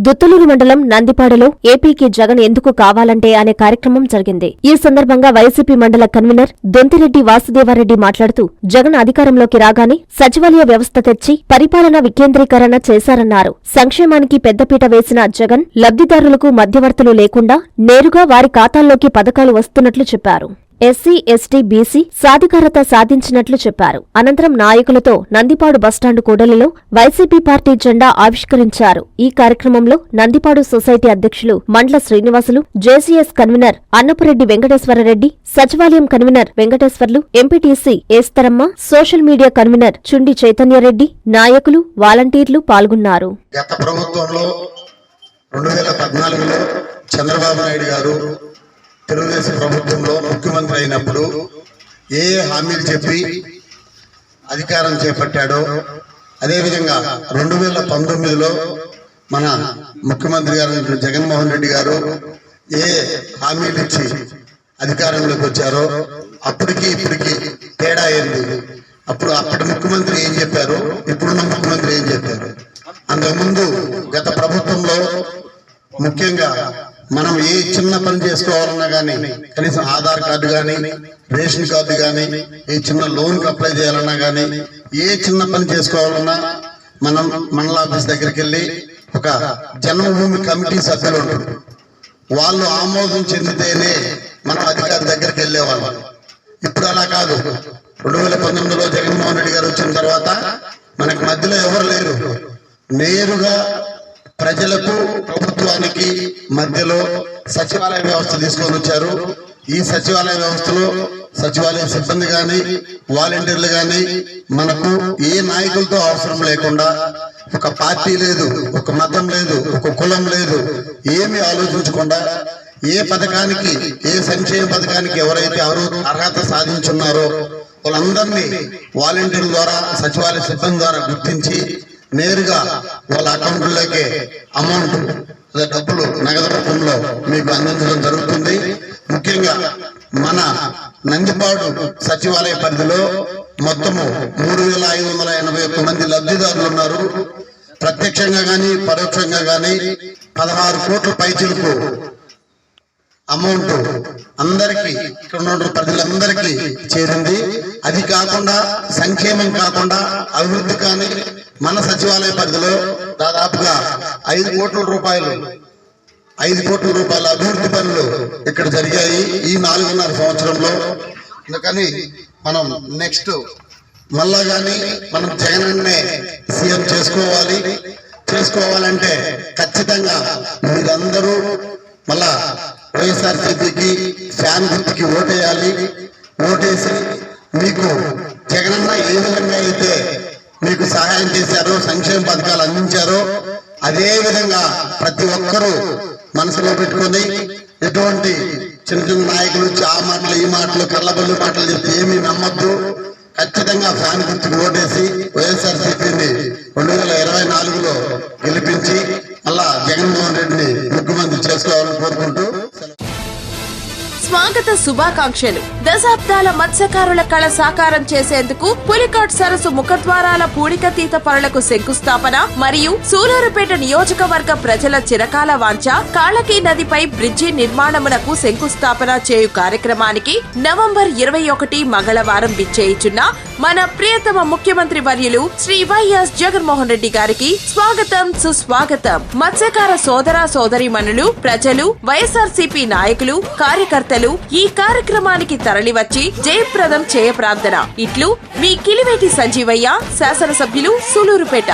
దుత్తలూరు మండలం నందిపాడులో ఏపీకి జగన్ ఎందుకు కావాలంటే అనే కార్యక్రమం జరిగింది. ఈ సందర్భంగా వైసీపీ మండల కన్వీనర్ దొంతిరెడ్డి వాసుదేవారెడ్డి మాట్లాడుతూ జగన్ అధికారంలోకి రాగానే సచివాలయ వ్యవస్థ తెచ్చి పరిపాలన వికేంద్రీకరణ చేశారన్నారు. సంక్షేమానికి పెద్దపీట వేసిన జగన్ లబ్ధిదారులకు మధ్యవర్తులు లేకుండా నేరుగా వారి ఖాతాల్లోకి పథకాలు వస్తున్నట్లు చెప్పారు. ఎస్సీ, ఎస్టీ, బీసీ సాధికారత సాధించినట్లు చెప్పారు. అనంతరం నాయకులతో నందిపాడు బస్టాండు కూడలిలో వైసీపీ పార్టీ జెండా ఆవిష్కరించారు. ఈ కార్యక్రమంలో నందిపాడు సొసైటీ అధ్యక్షులు మండ్ల శ్రీనివాసులు, జేసీఎస్ కన్వీనర్ అన్నపురెడ్డి వెంకటేశ్వరరెడ్డి, సచివాలయం convener Venkateswarlu, MPTC Estheramma, social media convener Chundi Chaitanya Reddy, నాయకులు, వాలంటీర్లు పాల్గొన్నారు. గత ప్రభుత్వంలో 2014లో చంద్రబాబు నాయుడు గారు తెలుగుదేశం ప్రభుత్వంలో ముఖ్యమంత్రి అయినప్పుడు ఏ హామీలు చెప్పి అధికారం చేపట్టాడో అదేవిధంగా 2019లో మన ముఖ్యమంత్రి గారు జగన్మోహన్ రెడ్డి గారు ఏ హామీలు ఇచ్చి అధికారంలోకి వచ్చారో అప్పటికి ఇప్పటికి తేడా ఏంది? అప్పటి ముఖ్యమంత్రి ఏం చెప్పారు, ఇప్పుడున్న ముఖ్యమంత్రి ఏం చెప్పారు? అంతకుముందు గత ప్రభుత్వంలో ముఖ్యంగా మనం ఏ చిన్న పని చేసుకోవాలన్నా కానీ కనీసం ఆధార్ కార్డు కానీ రేషన్ కార్డు కానీ ఏ చిన్న లోన్ కి అప్లై చేయాలన్నా కానీ ఏ చిన్న పని చేసుకోవాలన్నా మనం మండల ఆఫీస్ దగ్గరికి వెళ్ళి ఒక జన్మభూమి కమిటీ సభ్యులు ఉంటారు, వాళ్ళు ఆమోదం చెందితేనే మనం అధికారి దగ్గరికి వెళ్ళేవాళ్ళం. ఇప్పుడు అలా కాదు. 2019లో జగన్మోహన్ రెడ్డి గారు వచ్చిన తర్వాత మనకు మధ్యలో ఎవరు లేరు. నేరుగా ప్రజలకు ప్రభుత్వానికి మధ్యలో సచివాలయ వ్యవస్థ తీసుకొని వచ్చారు. ఈ సచివాలయ వ్యవస్థలో సచివాలయ సిబ్బంది గాని వాలంటీర్లు గాని మనకు ఏ నాయకులతో అవసరం లేకుండా, ఒక పార్టీ లేదు, ఒక మతం లేదు, ఒక కులం లేదు, ఏమి ఆలోచించకుండా ఏ పథకానికి ఏ సంక్షేమ పథకానికి ఎవరైతే అర్హత సాధించున్నారో వాళ్ళందరినీ వాలంటీర్ల ద్వారా సచివాలయ సిబ్బంది ద్వారా గుర్తించి నేరుగా వాళ్ళ అకౌంట్లోకి అమౌంట్ డబ్బులు నగదు రూపంలో మీకు అందించడం జరుగుతుంది. ముఖ్యంగా మన నందిపాడు సచివాలయ పరిధిలో మొత్తము 3581 మంది లబ్ధిదారులు ఉన్నారు. ప్రత్యక్షంగా గాని పరోక్షంగా గాని 16 కోట్ల పైచిలకు అమౌంట్ అందరికీ ఇక్కడ ఉన్న ప్రజలందరికీ చేరింది. అది కాకుండా సంక్షేమం కాకుండా అభివృద్ధి కానీ మన సచివాలయ పరిధిలో దాదాపుగా 5 కోట్ల రూపాయల అభివృద్ధి పనులు ఇక్కడ జరిగాయి ఈ 4.5 సంవత్సరంలో. అందుకని మనం నెక్స్ట్ మళ్ళా కానీ మనం జగనన్నే సీఎం చేసుకోవాలంటే ఖచ్చితంగా మీరందరూ మళ్ళా వైఎస్ఆర్సీపీకి ఫ్యాన్ గుర్తుకి ఓటేయాలి. ఓటేసి మీకు జగనన్న ఏ విధంగా అయితే మీకు సహాయం చేశారో, సంక్షేమ పథకాలు అందించారో అదే విధంగా ప్రతి ఒక్కరూ మనసులో పెట్టుకొని ఎటువంటి చిన్న చిన్న నాయకులు ఆ మాటలు ఈ మాటలు కళ్ళబల్లి మాటలు చెప్తే ఏమీ నమ్మద్దు. ఖచ్చితంగా ఫ్యాన్ గుర్తుకు ఓటేసి వైఎస్ఆర్సీపీని 2024లో గెలిపించి అలా జగన్మోహన్ రెడ్డిని ముఖ్యమంత్రి చేసుకోవాలని కోరుకుంటూ స్వాగత శుభాకాంక్షలు. దశాబ్దాల మత్స్యకారుల కళ సాకారం చేసేందుకు పులికాట్ సరస్సు ముఖద్వారాల పూడికతీత పనులకు శంకుస్థాపన మరియు సూలూరుపేట నియోజకవర్గ ప్రజల చిరకాల వాంఛ కాళకీ నదిపై బ్రిడ్జి నిర్మాణమునకు శంకుస్థాపన చేయు కార్యక్రమానికి నవంబర్ 21 మంగళవారం విచ్చేయిచున్న మన ప్రియతమ ముఖ్యమంత్రి వర్యులు శ్రీ వైఎస్ జగన్మోహన్ రెడ్డి గారికి స్వాగతం సుస్వాగతం. మత్స్యకార సోదర సోదరీమణులు, ప్రజలు, వైఎస్ఆర్సీపీ నాయకులు, కార్యకర్తలు ఈ కార్యక్రమానికి తరలివచ్చి జయప్రదం చేయ ప్రార్థన. ఇట్లు మీ కిలివేటి సంజీవయ్య, శాసనసభ్యులు, సూలూరుపేట.